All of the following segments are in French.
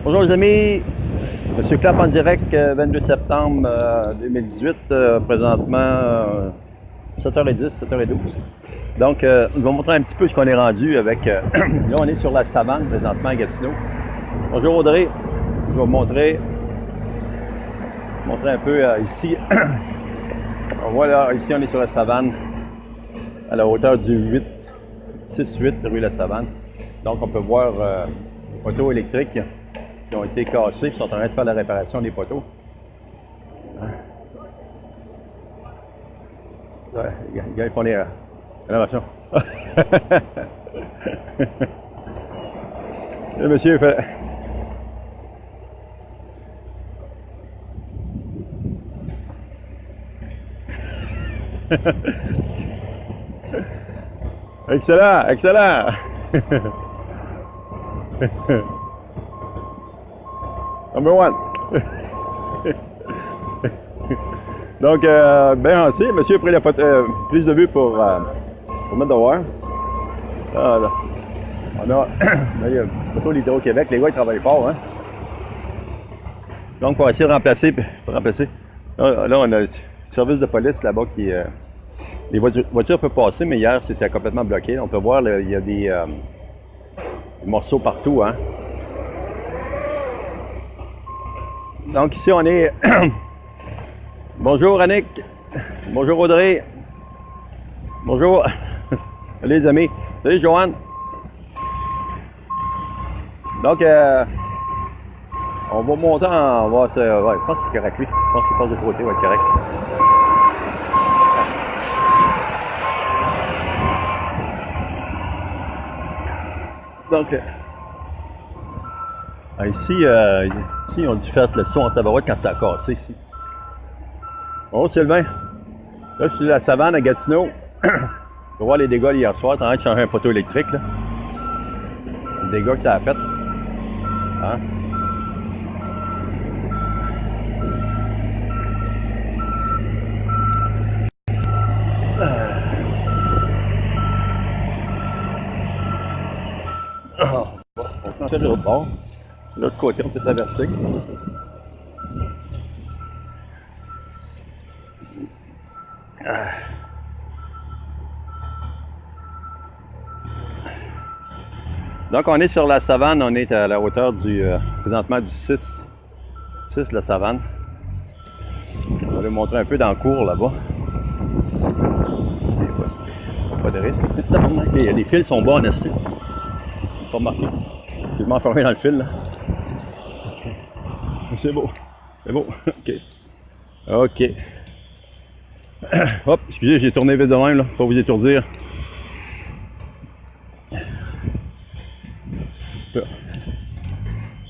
Bonjour les amis, Monsieur Clap en direct, 22 septembre 2018, présentement 7h10, 7h12. Donc, je vais vous montrer un petit peu ce qu'on est rendu avec, là on est sur la savane présentement à Gatineau. Bonjour Audrey, je vais vous montrer un peu ici. Voilà, ici on est sur la savane, à la hauteur du 6-8 rue La Savane. Donc on peut voir les poteaux électriques qui ont été cassés, qui sont en train de faire la réparation des poteaux. Ouais, les gars, ils font les rénovations. Le monsieur fait... Excellent, excellent. Number one. Donc, bien gentil. Monsieur a pris la prise de vue pour mettre dehors. Ah, là. On a il y a le photo d'Hydro-Québec. Les gars, ils travaillent fort. Hein? Donc, on va essayer de remplacer. Là, on a le service de police là-bas qui... les voitures peuvent passer, mais hier, c'était complètement bloqué. On peut voir, là, il y a des morceaux partout. Hein? Donc ici, on est... Bonjour Annick. Bonjour Audrey. Bonjour. Salut les amis. Salut Joanne. Donc, on va monter en... ouais, je pense que c'est correct, lui. Je pense qu'il passe de côté, ouais, correct. Donc, ici, on a dû faire le son en tabarouette quand ça a cassé ici. Bonjour Sylvain. Là, je suis à la savane à Gatineau. On va voir les dégâts hier soir. T'es en train de changer un poteau électrique, là. Les dégâts que ça a fait. Hein? On transfère de l'autre bord. De l'autre côté, on peut traverser. Donc on est sur la savane, on est à la hauteur du présentement du 6 de la savane. On va vous montrer un peu dans le cours là-bas. Pas de risque. Les fils sont bons, n'est-ce pas? Pas remarqué. Je m'ai enfermé dans le fil là. C'est beau. C'est beau. OK. OK. Hop, excusez, j'ai tourné vite de même là, pour vous étourdir.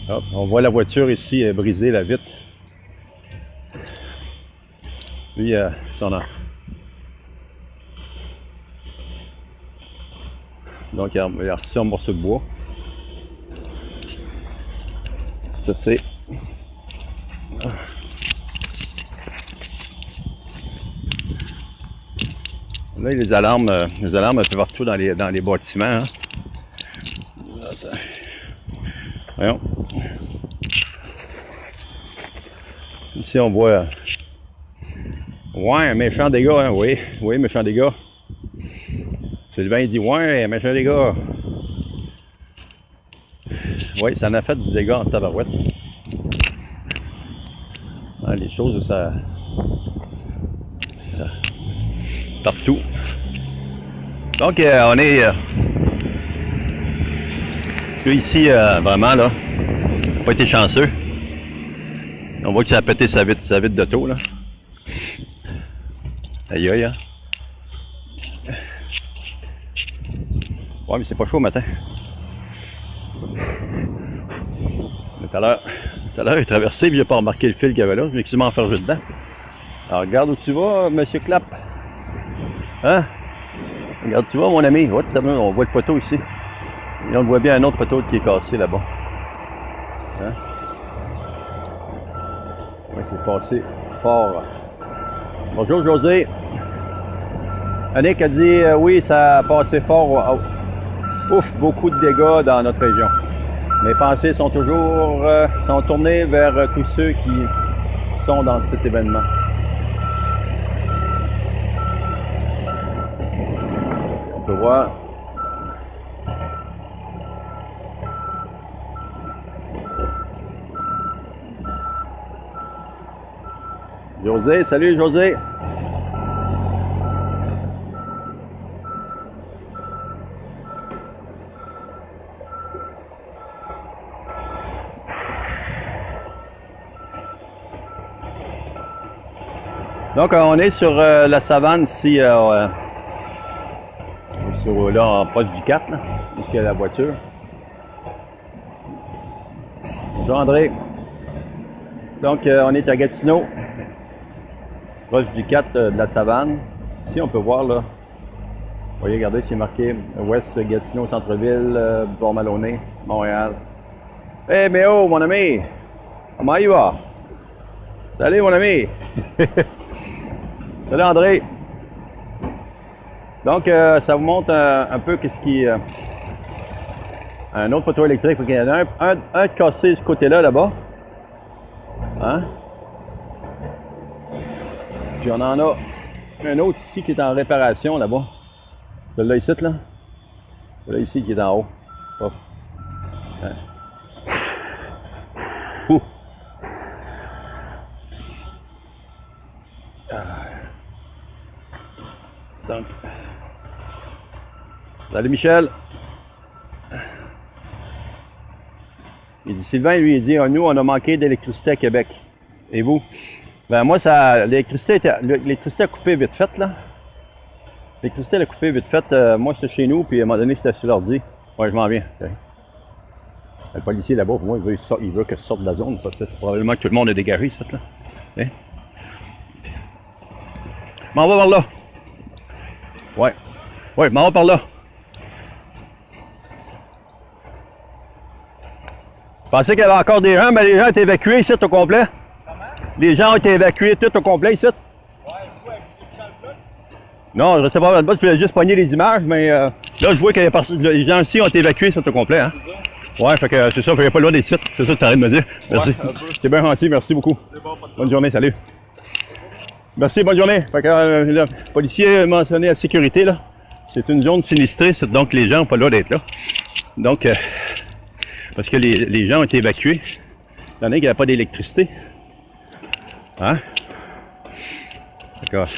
Hop, on voit la voiture ici brisée, la vitre. Lui, son a. Donc, il a reçu un morceau de bois. Ça, c'est... Là, les alarmes un peu partout dans les bâtiments. Hein. Attends. Voyons. Ici, on voit... ouais, un méchant dégât, hein. Oui, oui, méchant dégât. Sylvain dit, ouais, méchant dégât. Oui, ça en a fait du dégât en tabarouette. Ah, les choses, ça partout. Donc, on est ici, vraiment, là, pas été chanceux. On voit que ça a pété sa vitre d'auto, là. Aïe, aïe, hein. Ouais, mais c'est pas chaud le matin. Tout à l'heure, il a traversé, puis j'ai pas remarqué le fil qu'il y avait là. Je m'ai quasiment enfermé dedans. Alors, regarde où tu vas, Monsieur Clap. Hein? Regarde, tu vas, mon ami. Oh, on voit le poteau ici. Et on voit bien un autre poteau qui est cassé là-bas. Hein? Ouais, c'est passé fort. Bonjour, José. Annick a dit oui, ça a passé fort. Ouf, beaucoup de dégâts dans notre région. mes pensées sont toujours sont tournées vers tous ceux qui sont dans cet événement. On peut voir. José, salut José. Donc on est sur la savane ici, là, en proche du 4, là, où il y a la voiture. Jean-André. Donc on est à Gatineau, proche du 4 de la savane. Ici on peut voir là, vous voyez, regardez, c'est marqué Ouest Gatineau, Centre-Ville, Port-Maloney, Montréal. Hey Méo, mon ami! Comment il va? Salut mon ami! Salut André! Donc ça vous montre un peu qu'est-ce qui... un autre poteau électrique, il y en a un cassé de ce côté-là, là-bas. Hein? Puis on en a un autre ici qui est en réparation, là-bas. Celui-là ici, là. Celui-là ici qui est en haut. Oh. Hein? Ouh. Donc. Salut Michel. Il dit Sylvain, lui, il dit nous, on a manqué d'électricité à Québec. Et vous? Ben moi, l'électricité a coupé vite fait, là. L'électricité elle a coupé vite fait. Moi, j'étais chez nous, puis à un moment donné, j'étais sur l'ordi. Ouais, je m'en viens. Okay. Le policier là-bas, pour moi, il veut que je sorte de la zone, parce que c'est probablement que tout le monde est dégagé, ça, là. Hein? M'en va par là. Ouais. Ouais, m'en va par là. Je pensais qu'il y avait encore des gens, mais les gens ont été évacués ici au complet. Comment? Les gens ont été évacués tout au complet ici. Ouais, je vois avec le non, je sais pas, je voulais juste pogner les images, mais là, je vois que les gens ici ont été évacués ici au complet. Hein? C'est ça? Ouais, fait que c'est ça, il n'y a pas loin des sites. C'est ça que tu arrêtes de me dire. Merci. Ouais, c'est bien gentil, merci beaucoup. C'est bon, bonne journée, salut. Merci, bonne journée. Fait que le policier a mentionné la sécurité, là. C'est une zone sinistrée, donc les gens n'ont pas le droit d'être là. Donc, parce que les gens ont été évacués. Il y en a qui n'avaient pas d'électricité. Hein? D'accord.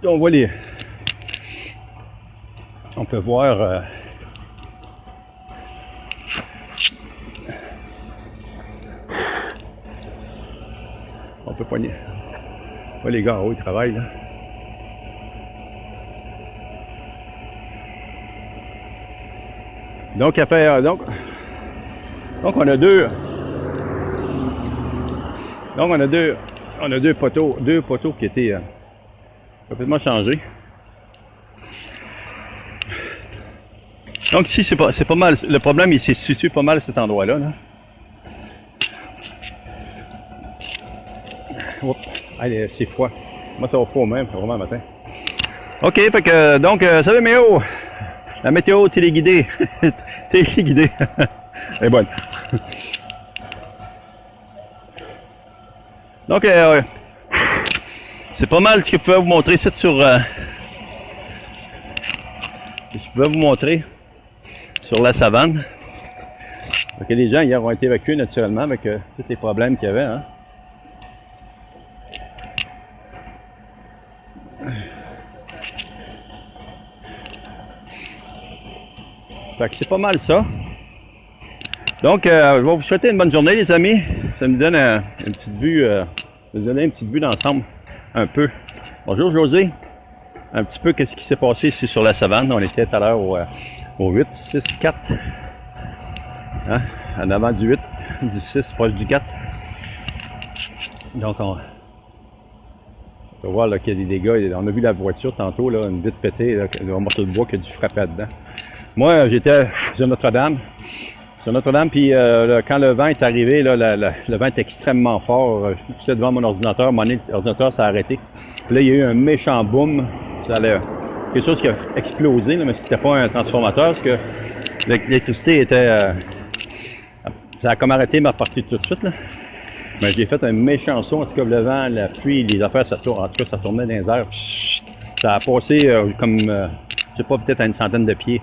On voit les... On peut voir... On peut poigner. On voit les gars en haut, ils travaillent, là. Donc, donc on a deux. Donc on a deux poteaux qui étaient complètement changés. Donc ici c'est pas mal. Le problème il se situe pas mal à cet endroit-là. Là. Allez, c'est froid. Moi ça va froid même, vraiment le matin. Ok, fait que donc salut Méo! La météo téléguidée. Téléguidée. Elle est bonne. Donc, c'est pas mal ce que je pouvais vous montrer ici sur... je pouvais vous montrer sur la savane. Donc, les gens hier ont été évacués naturellement avec tous les problèmes qu'il y avait. Hein. Fait que c'est pas mal ça. Donc, je vais vous souhaiter une bonne journée, les amis. Ça me donne une petite vue, d'ensemble, un peu. Bonjour, José. Un petit peu qu'est-ce qui s'est passé ici sur la savane. On était tout à l'heure au 8, 6, 4. Hein? En avant du 8, du 6, proche du 4. Donc, on peut voir qu'il y a des dégâts. On a vu la voiture tantôt, là, une vitre pétée, là, un morceau de bois qui a dû frapper là-dedans. Moi, j'étais sur Notre-Dame. Puis quand le vent est arrivé, là, le vent est extrêmement fort. J'étais devant mon ordinateur, l'ordinateur s'est arrêté. Puis là, il y a eu un méchant boom. Ça allait quelque chose qui a explosé, là, mais c'était pas un transformateur, parce que l'électricité était... ça a comme arrêté ma partie tout de suite, là. Mais j'ai fait un méchant son, en tout cas, le vent, la pluie, les affaires, ça tourne. En tout cas, ça tournait dans les airs. Ça a passé comme, je sais pas, peut-être à une centaine de pieds.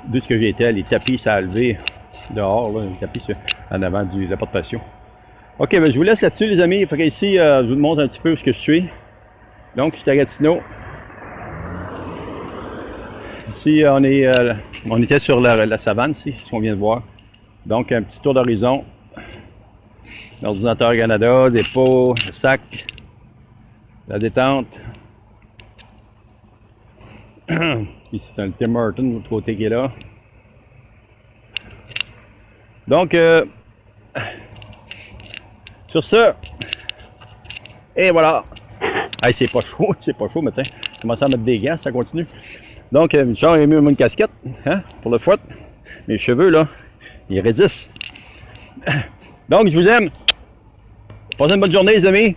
D'où ce que j'étais, les tapis, ça a levé dehors, là, les tapis en avant de la porte patio. Ok, ben, je vous laisse là-dessus, les amis. Fait que ici, je vous montre un petit peu où je suis. Donc, je suis à Gatineau. Ici, on était sur la savane, ici, ce qu'on vient de voir. Donc, un petit tour d'horizon. L'ordinateur Canada, dépôt, le sac, la détente. Ici, c'est un Tim Hortons de l'autre côté qui est là. Donc, sur ce, et voilà. Hey, c'est pas chaud, mais tiens, je commence à mettre des gants, ça continue. Donc, Michel a mis une casquette, hein, pour le fouet. Mes cheveux, là, ils résistent. Donc, je vous aime. Passez une bonne journée, les amis.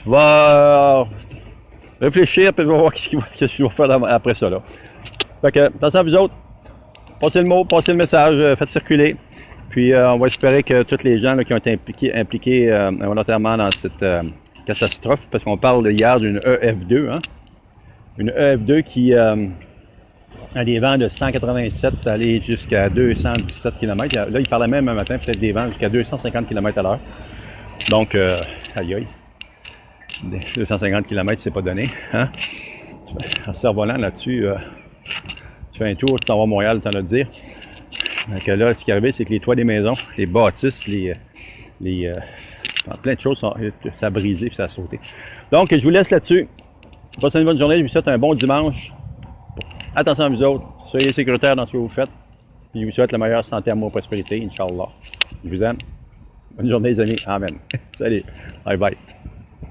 Je vais réfléchir, puis je vais voir ce que je vais faire après ça, là. Fait que, attention à vous autres. Passez le mot, passez le message, faites circuler. Puis, on va espérer que tous les gens là, qui ont été impliqués volontairement dans cette catastrophe, parce qu'on parle hier d'une EF2, hein. Une EF2 qui a des vents de 187 aller jusqu'à 217 km. Là, il parlait même un matin, peut-être des vents jusqu'à 250 km à l'heure. Donc, aïe aïe, 250 km, c'est pas donné. Hein? En cerf-volant là-dessus, tu fais un tour, tu t'en vas à Montréal, t'en as à dire. Donc là, ce qui est arrivé, c'est que les toits des maisons, les bâtisses, plein de choses, ça a brisé et ça a sauté. Donc, je vous laisse là-dessus. Passez une bonne journée, je vous souhaite un bon dimanche. Attention à vous autres, soyez sécuritaires dans ce que vous faites. Puis je vous souhaite la meilleure santé, amour, prospérité, Inch'Allah. Je vous aime. Bonne journée, les amis. Amen. Salut. Bye bye.